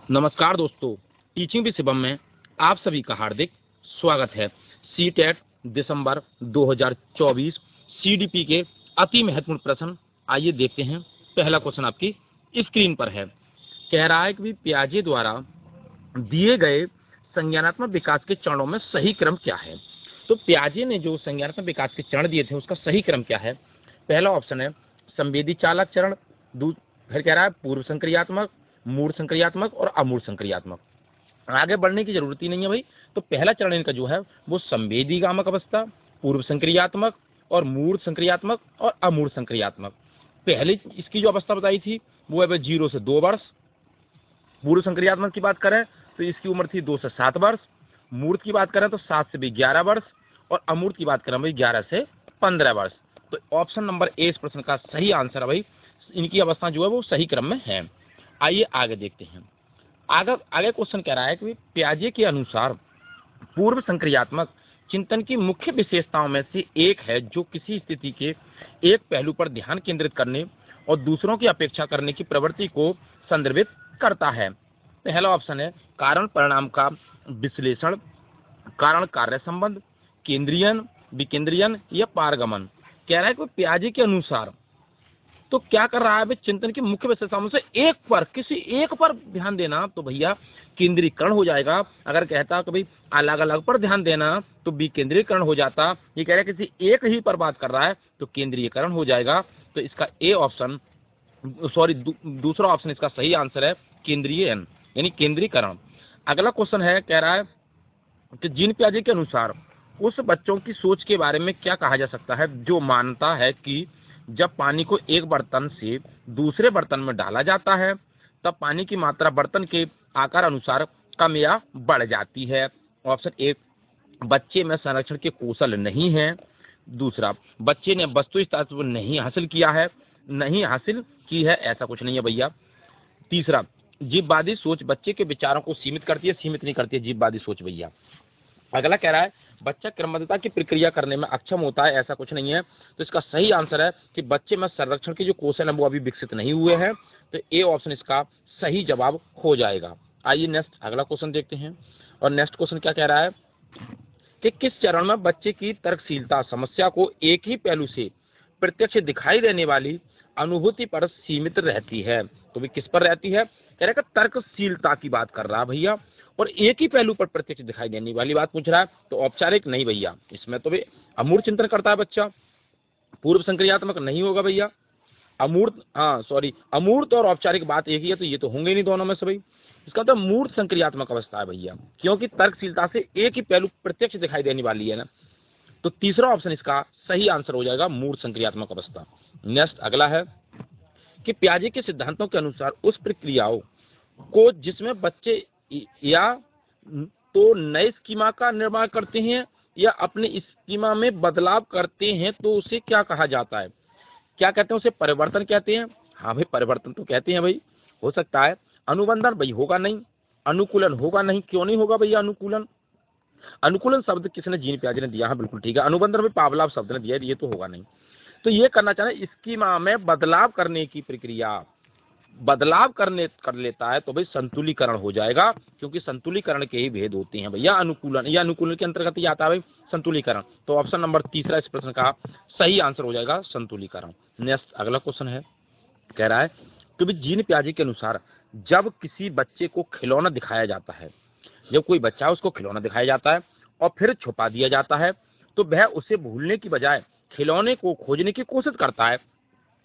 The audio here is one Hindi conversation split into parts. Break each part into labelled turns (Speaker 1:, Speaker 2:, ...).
Speaker 1: नमस्कार दोस्तों, टीचिंग विद शिवम में आप सभी का हार्दिक स्वागत है। सीटेट दिसंबर 2024 सीडीपी के अति महत्वपूर्ण प्रश्न आइए देखते हैं। पहला क्वेश्चन आपकी स्क्रीन पर है। कह रहा है कि पियाजे द्वारा दिए गए संज्ञानात्मक विकास के चरणों में सही क्रम क्या है। तो पियाजे ने जो संज्ञानात्मक विकास के चरण दिए थे उसका सही क्रम क्या है। पहला ऑप्शन है संवेदी चालक चरण, फिर कह रहा है पूर्व संक्रियात्मक, मूढ़ संक्रियात्मक और अमूढ़ संक्रियात्मक। आगे बढ़ने की जरूरत ही नहीं है भाई। तो पहला चरण इनका जो है वो संवेदी गामक अवस्था, पूर्व संक्रियात्मक और मूढ़ संक्रियात्मक और अमूढ़ संक्रियात्मक। पहले इसकी जो अवस्था बताई थी वो है 0 से 2 वर्ष। पूर्व संक्रियात्मक की बात करें तो इसकी उम्र थी 2 से 7 वर्ष। मूढ़ की बात करें तो 7 से भी 11 वर्ष और अमूढ़ की बात करें भाई 11 से 15 वर्ष। तो ऑप्शन नंबर ए इस प्रश्न का सही आंसर है भाई। इनकी अवस्था जो है वो सही क्रम में है। आइए आगे देखते हैं। आगे क्वेश्चन कह रहा है कि पियाजे के अनुसार पूर्व संक्रियात्मक चिंतन की मुख्य विशेषताओं में से एक है जो किसी स्थिति के एक पहलू पर ध्यान केंद्रित करने और दूसरों की अपेक्षा करने की प्रवृत्ति को संदर्भित करता है। पहला ऑप्शन है कारण परिणाम का विश्लेषण, कारण कार्य संबंध, केंद्रीयन, विकेंद्रीयन या पारगमन। कह रहा है कि पियाजे के अनुसार तो क्या कर रहा है भाई, चिंतन की मुख्य विशेषताओं से एक पर, किसी एक पर ध्यान देना तो भैया केंद्रीकरण हो जाएगा। अगर कहता कि भाई अलग अलग पर ध्यान देना तो विकेंद्रीकरण हो जाता। ये कह रहा है किसी एक ही पर बात कर रहा है तो केंद्रीयकरण हो जाएगा। तो इसका ए ऑप्शन दूसरा ऑप्शन इसका सही आंसर है केंद्रीयन यानी केंद्रीकरण। अगला क्वेश्चन है, कह रहा है कि जीन पियाजे के अनुसार उस बच्चों की सोच के बारे में क्या कहा जा सकता है जो मानता है कि जब पानी को एक बर्तन से दूसरे बर्तन में डाला जाता है तब पानी की मात्रा बर्तन के आकार अनुसार कम या बढ़ जाती है। ऑप्शन ए बच्चे में संरक्षण के कौशल नहीं है। दूसरा बच्चे ने वस्तु तत्व नहीं हासिल की है, ऐसा कुछ नहीं है भैया। तीसरा जीववादी सोच बच्चे के विचारों को सीमित करती है, सीमित नहीं करती है जीववादी सोच भैया। अगला कह रहा है बच्चा क्रमबद्धता की प्रक्रिया करने में अक्षम होता है, ऐसा कुछ नहीं है। तो इसका सही आंसर है कि बच्चे में संरक्षण के जो कौशल है वो अभी विकसित नहीं हुए हैं। तो ए ऑप्शन इसका सही जवाब हो जाएगा। आइए नेक्स्ट अगला क्वेश्चन देखते हैं। और नेक्स्ट क्वेश्चन क्या कह रहा है कि किस चरण में बच्चे की तर्कशीलता समस्या को एक ही पहलू से प्रत्यक्ष दिखाई देने वाली अनुभूति पर सीमित रहती है। तो भी किस पर रहती है, कह रहा है तर्कशीलता की बात कर रहा है भैया और एक ही पहलू पर प्रत्यक्ष दिखाई देने वाली बात पूछ रहा है। तो औपचारिक नहीं भैया, इसमें तो भी अमूर्त चिंतन करता है बच्चा। पूर्व संक्रियात्मक नहीं होगा भैया। अमूर्त और औपचारिक बात एक ही है, तो ये तो होंगे नहीं दोनों में से भाई। इसका मतलब मूर्त संक्रियात्मक अवस्था है भैया, क्योंकि तर्कशीलता से एक ही पहलू प्रत्यक्ष दिखाई देने वाली है ना। तो तीसरा ऑप्शन इसका सही आंसर हो जाएगा मूर्त संक्रियात्मक अवस्था। नेक्स्ट अगला है कि पियाजे के सिद्धांतों के अनुसार उस प्रक्रियाओं को जिसमें बच्चे या तो नए स्कीमा का निर्माण करते हैं या अपने स्कीमा में बदलाव करते हैं तो उसे क्या कहा जाता है। क्या कहते हैं, उसे परिवर्तन कहते हैं। हाँ भाई परिवर्तन तो कहते हैं भाई। हो सकता है अनुबंधन भाई होगा नहीं, अनुकूलन होगा नहीं। क्यों नहीं होगा भैया अनुकूलन शब्द किसने, जीन पियाजे ने दिया है, बिल्कुल ठीक है। अनुबंधन में पावलाव शब्द ने दिया है, ये तो होगा नहीं। तो ये करना चाहे स्कीमा में बदलाव करने की प्रक्रिया बदलाव कर लेता है तो भाई संतुलीकरण हो जाएगा, क्योंकि संतुलीकरण के ही भेद होते हैं भैया। अनुकूलन या अनुकूलन के अंतर्गत ही आता है भाई संतुलीकरण। तो ऑप्शन नंबर तीसरा इस प्रश्न का सही आंसर हो जाएगा संतुलीकरण। नेक्स्ट अगला क्वेश्चन है, कह रहा है कि भाई जीन पियाजे के अनुसार जब किसी बच्चे को खिलौना दिखाया जाता है, जब कोई बच्चा है उसको खिलौना दिखाया जाता है और फिर छुपा दिया जाता है तो वह उसे भूलने की बजाय खिलौने को खोजने की कोशिश करता है।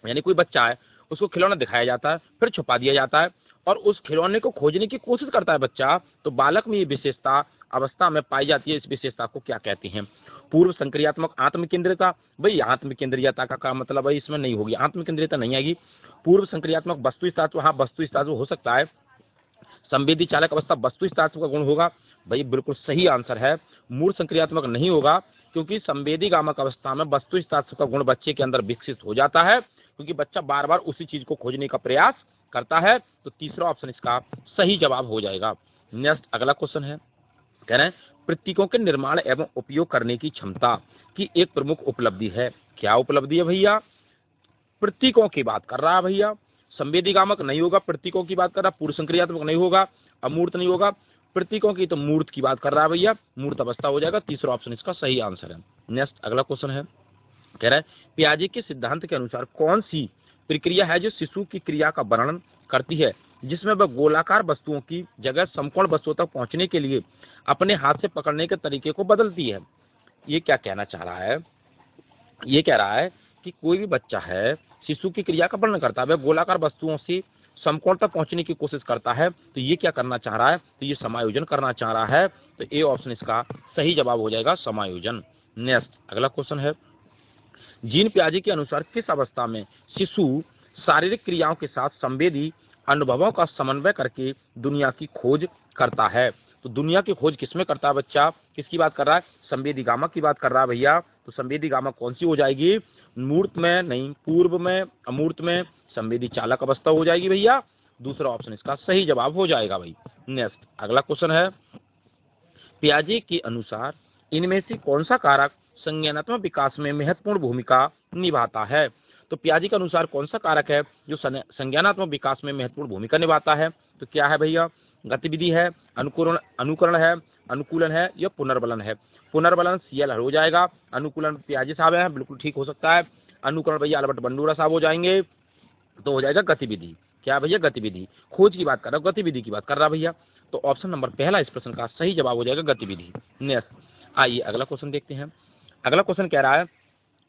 Speaker 1: यानी कोई बच्चा है उसको खिलौना दिखाया जाता है फिर छुपा दिया जाता है और उस खिलौने को खोजने की कोशिश करता है बच्चा, तो बालक में ये विशेषता अवस्था में पाई जाती है। इस विशेषता को क्या कहते हैं। पूर्व संक्रियात्मक आत्मकेंद्रियता। भाई आत्मकेंद्रियता का मतलब भाई इसमें नहीं होगी, आत्मकेंद्रियता नहीं आएगी। पूर्व संक्रियात्मक वस्तुस्तात्व, हाँ वस्तुस्तात्व हो सकता है। संवेदी चालक अवस्था वस्तुस्तात्व का गुण होगा, भाई बिल्कुल सही आंसर है। मूढ़ संक्रियात्मक नहीं होगा, क्योंकि संवेदी गामक अवस्था में वस्तुस्तात्व का गुण बच्चे के अंदर विकसित हो जाता है, क्योंकि बच्चा बार बार उसी चीज को खोजने का प्रयास करता है। तो तीसरा ऑप्शन इसका सही जवाब हो जाएगा। नेक्स्ट अगला क्वेश्चन है, कह रहे हैं प्रतीकों के निर्माण एवं उपयोग करने की क्षमता की एक प्रमुख उपलब्धि है। क्या उपलब्धि है भैया, प्रतीकों की बात कर रहा है भैया। संवेदीगामक नहीं होगा, प्रतीकों की बात कर रहा, पूर्व संक्रियात्मक नहीं होगा, अमूर्त नहीं होगा, प्रतीकों की तो मूर्त की बात कर रहा है भैया, मूर्त अवस्था हो जाएगा। तीसरा ऑप्शन इसका सही आंसर है। नेक्स्ट अगला क्वेश्चन है, कह रहा है पियाजे के सिद्धांत के अनुसार कौन सी प्रक्रिया है जो शिशु की क्रिया का वर्णन करती है, जिसमें वह गोलाकार वस्तुओं की जगह समकोण वस्तुओं तक पहुंचने के लिए अपने हाथ से पकड़ने के तरीके को बदलती है। ये क्या कहना चाह रहा है? ये कह रहा है कि कोई भी बच्चा है, शिशु की क्रिया का वर्णन करता है, वह गोलाकार वस्तुओं से समकोण तक पहुंचने की कोशिश करता है, तो ये क्या करना चाह रहा है? तो ये समायोजन करना चाह रहा है। तो ए ऑप्शन इसका सही जवाब हो जाएगा, समायोजन। नेक्स्ट अगला क्वेश्चन है, जीन पियाजे के अनुसार किस अवस्था में शिशु शारीरिक क्रियाओं के साथ संवेदी अनुभवों का समन्वय करके दुनिया की खोज करता है? तो दुनिया की खोज किसमें करता है बच्चा? किसकी बात कर रहा है? संवेदीगामक की बात कर रहा है भैया। तो संवेदीगामक कौन सी हो जाएगी? मूर्त में नहीं, पूर्व में, अमूर्त में, संवेदी चालक अवस्था हो जाएगी भैया। दूसरा ऑप्शन इसका सही जवाब हो जाएगा भाई। नेक्स्ट अगला क्वेश्चन है, पियाजे के अनुसार इनमें से कौन सा कारक संज्ञानात्मक विकास में महत्वपूर्ण भूमिका निभाता है? तो पियाजे के अनुसार कौन सा कारक है जो संज्ञानात्मक विकास में महत्वपूर्ण भूमिका निभाता है? तो क्या है भैया? गतिविधि है, अनुकरण है, अनुकूलन है या पुनर्बलन है? पुनर्बलन सीएल हो जाएगा, अनुकूलन पियाजे साहब है, बिल्कुल ठीक हो सकता है। अनुकरण भैया अल्बर्ट बंडूरा साहब हो जाएंगे, तो हो जाएगा गतिविधि। क्या भैया? गतिविधि। खोज की बात कर रहा हूँ, गतिविधि की बात कर रहा भैया, तो ऑप्शन नंबर पहला इस प्रश्न का सही जवाब हो जाएगा, गतिविधि। नेक्स्ट आइए अगला क्वेश्चन देखते हैं। अगला क्वेश्चन कह रहा है,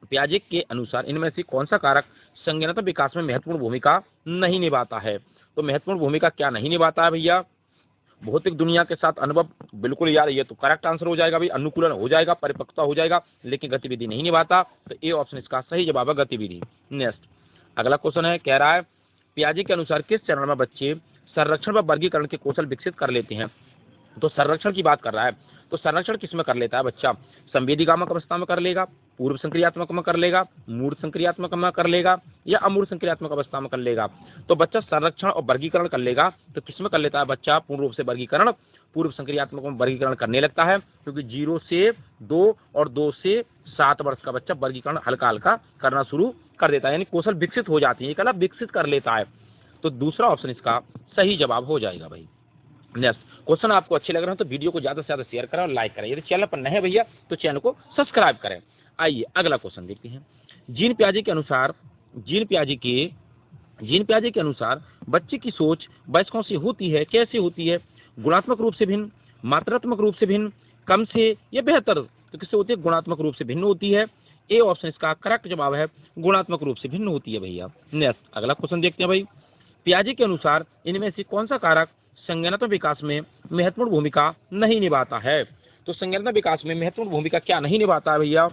Speaker 1: पियाजे के अनुसार इनमें से कौन सा कारक संज्ञानात्मक विकास में महत्वपूर्ण भूमिका नहीं निभाता है? तो महत्वपूर्ण भूमिका क्या नहीं निभाता है भैया? भौतिक दुनिया के साथ अनुभव, बिल्कुल यार ये तो करेक्ट आंसर हो जाएगा भाई। अनुकूलन हो जाएगा, परिपक्वता हो जाएगा, लेकिन गतिविधि नहीं निभाता, तो ए ऑप्शन इसका सही जवाब है, गतिविधि। नेक्स्ट अगला क्वेश्चन है, कह रहा है पियाजे के अनुसार किस चरण में बच्चे संरक्षण व वर्गीकरण के कौशल विकसित कर लेते हैं? तो संरक्षण की बात कर रहा है, तो संरक्षण किस में कर लेता है बच्चा? संवेदीगामक अवस्था में कर लेगा, पूर्व संक्रियात्मक में कर लेगा, मूर्त संक्रियात्मक में कर लेगा या अमूर्त संक्रियात्मक अवस्था में कर लेगा? तो बच्चा संरक्षण और वर्गीकरण कर लेगा। तो किस में कर लेता है बच्चा? पूर्ण रूप से वर्गीकरण, पूर्व संक्रियात्मक में वर्गीकरण करने लगता है, क्योंकि 0 से 2 और 2 से 7 वर्ष का बच्चा वर्गीकरण हल्का हल्का करना शुरू कर देता है, यानी कौशल विकसित हो जाती है, एक अलग विकसित कर लेता है। तो दूसरा ऑप्शन इसका सही जवाब हो जाएगा भाई। नेक्स्ट क्वेश्चन आपको अच्छे लग रहे हैं तो वीडियो को ज्यादा से ज्यादा शेयर करें और लाइक करें। यदि चैनल पर नए हैं भैया तो चैनल को सब्सक्राइब करें। आइए अगला क्वेश्चन देखते हैं। जीन पियाजे के अनुसार बच्चे की सोच वयस्कों से होती है, कैसे होती है? गुणात्मक रूप से भिन्न, मात्रात्मक रूप से भिन्न, कम से या बेहतर? तो किससे होती है? गुणात्मक रूप से भिन्न होती है। ए ऑप्शन इसका करेक्ट जवाब है, गुणात्मक रूप से भिन्न होती है भैया। नेक्स्ट अगला क्वेश्चन देखते हैं भाई। पियाजे के अनुसार इनमें से कौन सा कारक संज्ञानात्मक विकास में महत्वपूर्ण भूमिका नहीं निभाता है? तो संज्ञानात्मक विकास में महत्वपूर्ण भूमिका क्या नहीं निभाता है भैया?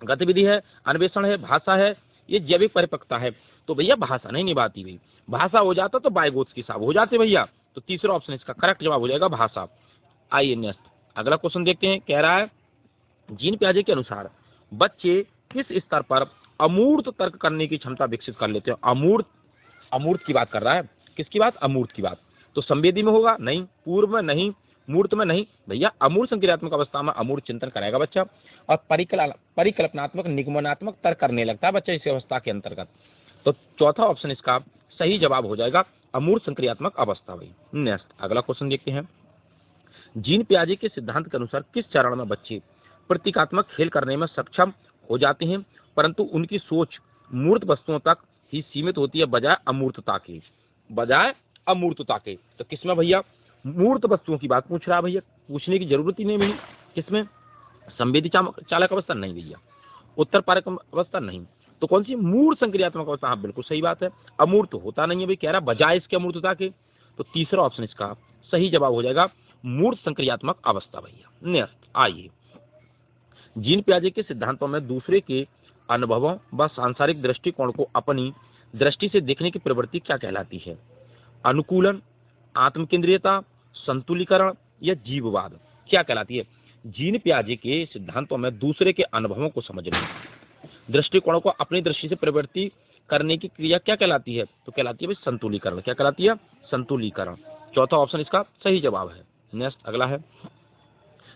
Speaker 1: गतिविधि है, अन्वेषण है, भाषा है, ये जैविक परिपक्वता है? तो भैया भाषा नहीं निभाती भाई। भाषा हो जाता तो बायगोत्स्की साहब हो जाते भैया। तो तीसरा ऑप्शन इसका करेक्ट जवाब हो जाएगा, भाषा। आइए नेक्स्ट अगला क्वेश्चन देखते हैं। कह रहा है जीन पियाजे के अनुसार बच्चे किस स्तर पर अमूर्त तर्क करने की क्षमता विकसित कर लेते हैं? अमूर्त की बात कर रहा है, किसकी बात? अमूर्त की बात। तो संवेदी में होगा? नहीं। पूर्व में नहीं, मूर्त में नहीं भैया। अमूर्त संक्रियात्मक अवस्था में अमूर्त चिंतन करेगा बच्चा, और परिकल्पनात्मक निगमनात्मक तर्क करने लगता है बच्चा इस अवस्था के अंतर्गत। तो चौथा ऑप्शन इसका सही जवाब हो जाएगा, अमूर्त संक्रियात्मक अवस्था भाई। नेक्स्ट अगला क्वेश्चन देखते हैं। जीन पियाजे के सिद्धांत के अनुसार किस चरण में बच्चे प्रतीकात्मक खेल करने में सक्षम हो जाते हैं, परंतु उनकी सोच मूर्त वस्तुओं तक ही सीमित होती है, बजाय अमूर्तता के? तो किसमें भैया? मूर्त वस्तुओं की बात पूछ रहा है भैया, पूछने की जरूरत ही नहीं भैया। किसमें? संवेदी चालक अवस्था नहीं भैया, उत्तर पारक अवस्था नहीं, तो कौन सी? मूर्त संक्रियात्मक अवस्था। हाँ बिल्कुल सही बात है, अमूर्त होता नहीं है भाई, कह रहा बजाय इसके अमूर्तता के। तो तीसरा ऑप्शन इसका सही जवाब हो जाएगा, मूर्त संक्रियात्मक अवस्था भैया। नेक्स्ट आइए, जीन पियाजे के सिद्धांतों में दूसरे के अनुभवों व सांसारिक दृष्टिकोण को अपनी दृष्टि से देखने की प्रवृत्ति क्या कहलाती है? अनुकूलन, आत्मकेंद्रियता, संतुलीकरण या जीववाद? क्या कहलाती है? जीन पियाजे के सिद्धांतों में दूसरे के अनुभवों को समझने, दृष्टिकोणों को अपनी दृष्टि से प्रवृत्ति करने की क्रिया क्या कहलाती है? तो कहलाती है भाई संतुलीकरण। क्या कहलाती है? संतुलीकरण। चौथा ऑप्शन इसका सही जवाब है। नेक्स्ट अगला है,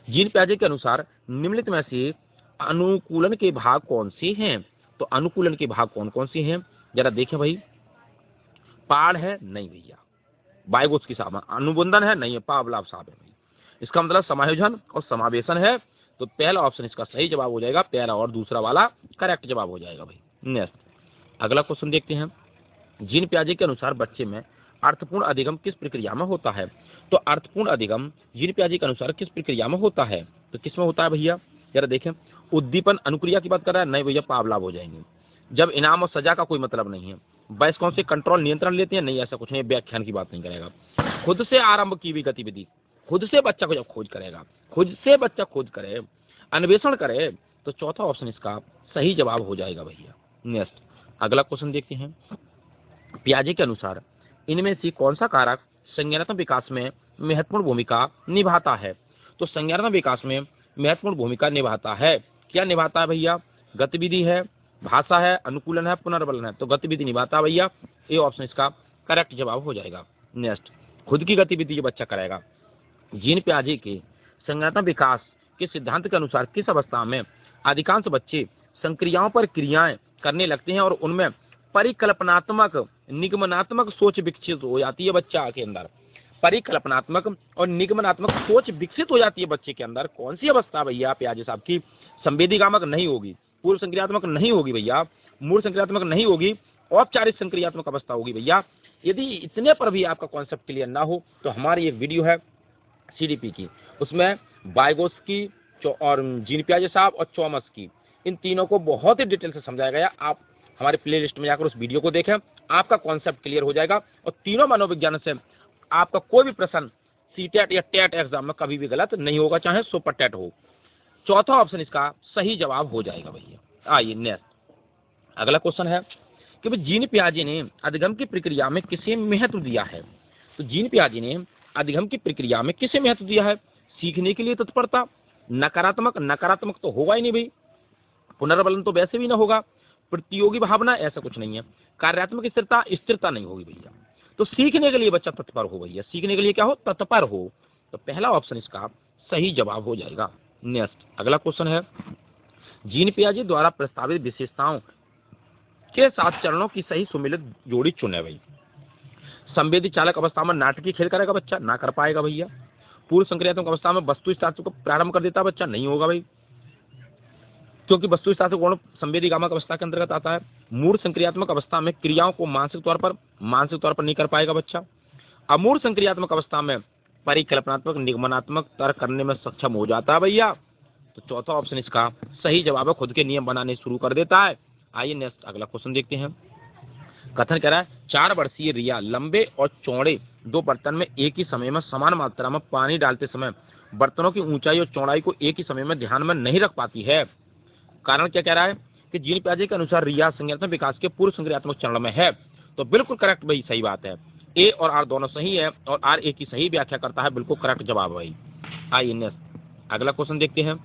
Speaker 1: जीन पियाजे के अनुसार निम्नलिखित में से अनुकूलन के भाग कौन से हैं? तो अनुकूलन के भाग कौन कौन से हैं जरा देखें भाई। पाड़ है, नहीं भैया। बाइगोत्स्की साहब अनुबंधन है, नहीं है, पावलाव साहब है भैया। इसका मतलब समायोजन और समावेशन है, तो पहला ऑप्शन इसका सही जवाब हो जाएगा, पहला और दूसरा वाला करेक्ट जवाब हो जाएगा भाई। नेक्स्ट अगला क्वेश्चन देखते हैं। जीन पियाजे के अनुसार बच्चे में अर्थपूर्ण अधिगम किस प्रक्रिया में होता है? तो अर्थपूर्ण अधिगम जीन पियाजे के अनुसार किस प्रक्रिया में होता है? तो किस में होता है भैया, जरा देखें। उद्दीपन अनुक्रिया की बात कर रहा है, नहीं भैया, पावलाव हो जाएंगे। जब इनाम और सजा का कोई मतलब नहीं है। वयस्क कौन से कंट्रोल नियंत्रण लेते हैं, नहीं, ऐसा कुछ नहीं, व्याख्यान की बात नहीं करेगा। खुद से आरंभ की हुई गतिविधि, खुद से बच्चा को जब खोज करेगा, खुद से बच्चा खोज करे, अन्वेषण करे, तो चौथा ऑप्शन इसका सही जवाब हो जाएगा भैया। नेक्स्ट अगला क्वेश्चन देखते हैं। पियाजे के अनुसार इनमें से कौन सा कारक संज्ञानात्मक विकास में महत्वपूर्ण भूमिका निभाता है? तो संज्ञानात्मक विकास में महत्वपूर्ण भूमिका निभाता है, क्या निभाता है भैया? गतिविधि है, भाषा है, अनुकूलन है, पुनर्बलन है। तो गतिविधि निभाता है भैया, ये ऑप्शन इसका करेक्ट जवाब हो जाएगा। नेक्स्ट खुद की गतिविधि जो बच्चा करेगा। जीन पियाजे के संज्ञानात्मक विकास के सिद्धांत के अनुसार किस अवस्था में अधिकांश बच्चे संक्रियाओं पर क्रियाएं करने लगते हैं और उनमें परिकल्पनात्मक निगमनात्मक सोच विकसित हो जाती है बच्चा के अंदर? परिकल्पनात्मक और निगमनात्मक सोच विकसित हो जाती है बच्चे के अंदर। कौन सी अवस्था भैया पियाजे साहब की? संवेदीगामक नहीं होगी, पूर्व संक्रियात्मक नहीं होगी भैया, मूल संक्रियात्मक नहीं होगी, औपचारिक संक्रियात्मक अवस्था होगी भैया। यदि इतने पर भी आपका कॉन्सेप्ट क्लियर ना हो तो हमारी एक वीडियो है सीडीपी की, उसमें बाइगोत्स्की और जीन पियाजे साहब और चॉम्स्की, इन तीनों को बहुत ही डिटेल से समझाया गया। आप हमारे प्लेलिस्ट में जाकर उस वीडियो को देखें, आपका कॉन्सेप्ट क्लियर हो जाएगा और तीनों मनोविज्ञान से आपका कोई भी प्रश्न सीटेट या टेट एग्जाम में कभी भी गलत नहीं होगा, चाहे सुपर टेट हो। चौथा ऑप्शन इसका सही जवाब हो जाएगा भैया। आइए नेक्स्ट अगला क्वेश्चन है कि भाई जीन पियाजे ने अधिगम की प्रक्रिया में किसे महत्व दिया है? तो जीन पियाजे ने अधिगम की प्रक्रिया में किसे महत्व दिया है? सीखने के लिए तत्परता, नकारात्मक, नकारात्मक तो होगा ही नहीं भाई, पुनर्बलन तो वैसे भी ना होगा, प्रतियोगी भावना, ऐसा कुछ नहीं है, कार्यात्मक स्थिरता, स्थिरता नहीं होगी भैया। तो सीखने के लिए बच्चा तत्पर हो भैया, सीखने के लिए क्या हो? तत्पर हो। तो पहला ऑप्शन इसका सही जवाब हो जाएगा। नेक्स्ट अगला क्वेश्चन है। जीन पियाजे द्वारा प्रस्तावित विशेषताओं के साथ चरणों की सही सुमिलित जोड़ी चुने भाई। संवेदी चालक अवस्था में नाटकीय खेल करेगा बच्चा, ना कर पाएगा भैया। पूर्व संक्रियात्मक अवस्था में वस्तु शास्त्र को प्रारंभ कर देता बच्चा, नहीं होगा भाई, क्योंकि वस्तु शास्त्र गुण संवेदीगामक अवस्था के अंतर्गत आता है। मूल संक्रियात्मक अवस्था में क्रियाओं को मानसिक तौर पर नहीं कर पाएगा बच्चा। अमूर्त संक्रियात्मक अवस्था में परिकल्पनात्मक निगमनात्मक तर्क करने में सक्षम हो जाता है भैया। तो चौथा ऑप्शन इसका सही जवाब है, खुद के नियम बनाने शुरू कर देता है। आइए नेक्स्ट अगला क्वेश्चन देखते हैं। कथन कह रहा है 4 वर्षीय रिया लंबे और चौड़े 2 बर्तन में एक ही समय में समान मात्रा में पानी डालते समय बर्तनों की ऊंचाई और चौड़ाई को एक ही समय में ध्यान में नहीं रख पाती है। कारण क्या कह रहा है कि जीन पियाजे के अनुसार रिया संज्ञानात्मक विकास के पूर्व संक्रियात्मक चरण में है। तो बिल्कुल करेक्ट भाई, सही बात है, ए और आर दोनों सही है और आर ए की सही व्याख्या करता है, बिल्कुल करेक्ट जवाब भाई। आइए नेक्स्ट अगला क्वेश्चन देखते हैं।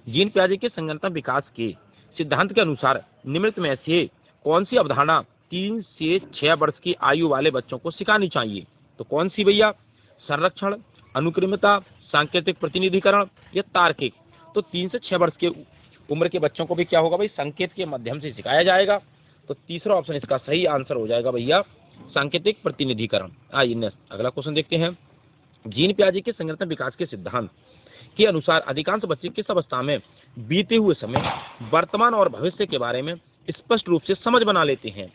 Speaker 1: जीन पियाजे के संज्ञानात्मक विकास के सिद्धांत के अनुसार निम्नलिखित में से कौन सी अवधारणा 3 से 6 वर्ष की आयु वाले बच्चों को सिखानी चाहिए? तो कौन सी भैया? संरक्षण, अनुक्रमिता, सांकेतिक प्रतिनिधिकरण या तार्किक? तो 3 से 6 वर्ष के उम्र के बच्चों को भी क्या होगा भाई? संकेत के माध्यम से सिखाया जाएगा। तो तीसरा ऑप्शन इसका सही आंसर हो जाएगा भैया, सांकेतिक प्रतिनिधिकरण। आइए नेक्स्ट अगला क्वेश्चन देखते हैं। जीन पियाजे के संज्ञानात्मक विकास के सिद्धांत के अनुसार अधिकांश बच्चे किस अवस्था में बीते हुए समय, वर्तमान और भविष्य के बारे में स्पष्ट रूप से समझ बना लेते हैं?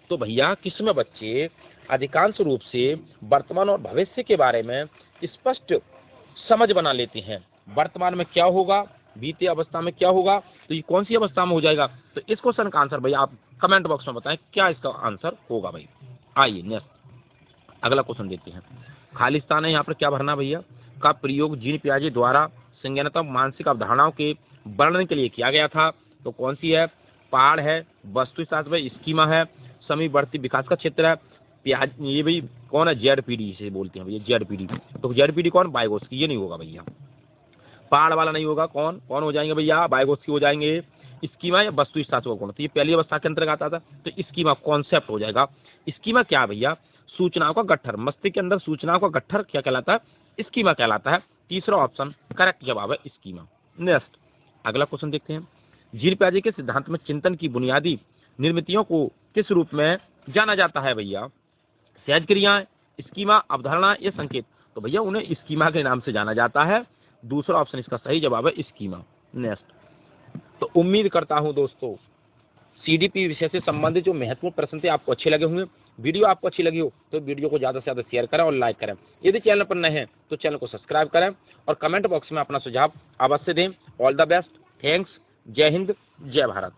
Speaker 1: तो भैया किसमें बच्चे अधिकांश रूप से वर्तमान और भविष्य के बारे में स्पष्ट समझ बना लेते हैं? वर्तमान में क्या होगा, बीते अवस्था में क्या होगा, तो ये कौन सी अवस्था में हो जाएगा? तो इस क्वेश्चन का आंसर भैया आप कमेंट बॉक्स में बताएं क्या इसका आंसर होगा भाई। आइए नेक्स्ट अगला क्वेश्चन देखते हैं। खाली स्थान है, यहाँ पर क्या भरना भैया? का प्रयोग जीन पियाजे द्वारा संज्ञानात्मक मानसिक अवधारणाओं के वर्णन के लिए किया गया था। तो कौन सी है? पहाड़ है, वस्तुशास्त्र है, स्कीमा है, समीवर्ती विकास का क्षेत्र है। ये भाई कौन है? जेडपीडी से बोलते हैं भैया, जेडपीडी। तो जेडपीडी कौन? बाइगोत्स्की। ये नहीं होगा भैया, पहाड़ वाला नहीं होगा। कौन हो जाएंगे भैया? बाइगोत्स्की हो जाएंगे। स्कीमा या वस्तुशास्त्र का गुण, तो ये पहली अवस्था के अंतर्गत आता था। तो स्कीमा कॉन्सेप्ट हो जाएगा। स्कीमा क्या भैया? सूचनाओं का गट्ठर, मस्तिष्क के अंदर सूचनाओं का गट्ठर क्या कहलाता है? स्कीमा कहलाता है। तीसरा ऑप्शन करेक्ट जवाब है, स्कीमा। नेक्स्ट अगला क्वेश्चन देखते हैं। जीन पियाजे के सिद्धांत में चिंतन की बुनियादी निर्मितियों को किस रूप में जाना जाता है भैया? सहज क्रियाएं, स्कीमा, अवधारणा या संकेत, तो भैया उन्हें स्कीमा के नाम से जाना जाता है। दूसरा ऑप्शन इसका सही जवाब है, स्कीमा। नेक्स्ट, तो उम्मीद करता हूं दोस्तों सीडीपी विषय से संबंधित जो महत्वपूर्ण प्रश्न थे आपको अच्छे लगे होंगे। वीडियो आपको अच्छी लगी हो तो वीडियो को ज्यादा से ज्यादा शेयर करें और लाइक करें। यदि चैनल पर नए हैं तो चैनल को सब्सक्राइब करें और कमेंट बॉक्स में अपना सुझाव अवश्य दें। ऑल द बेस्ट, थैंक्स, जय हिंद, जय भारत।